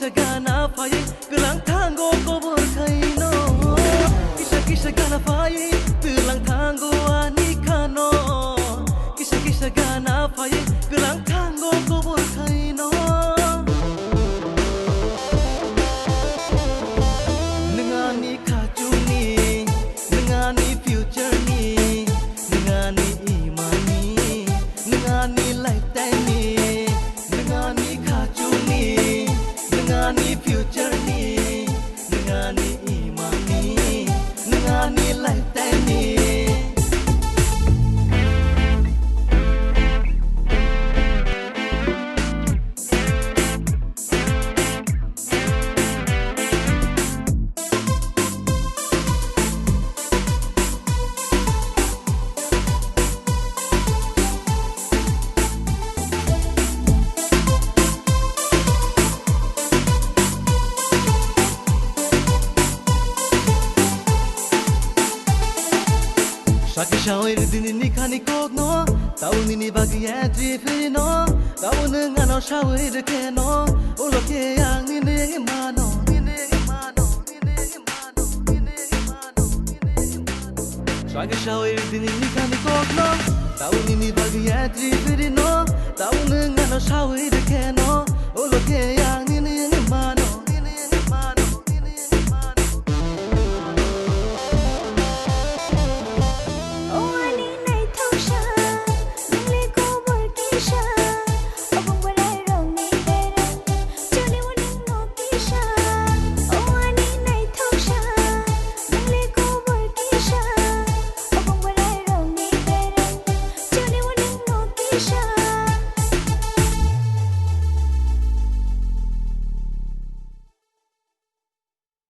kisha gana faye gelang tanggo kobor kaino kisha gana faye gelang tanggo ani kano kisha gana faye gelang tanggo kobor kaino nengani kacuni nengani future ni nengani imani nengani lifetime ni nengani kacuni nengani future ni nengani imani nengani lifetime ni Shaki shawir dini ni khani kok no tau ni ni bagi entry free no tau nenga no shawir de ke no ulo ke yang ni ne ma no ni ne ma no ni ne ma no ni ne ma no ni ne ma no Shaki shawir dini ni khani kok no tau ni ni bagi entry free no tau nenga no shawir de ke no ulo ke yang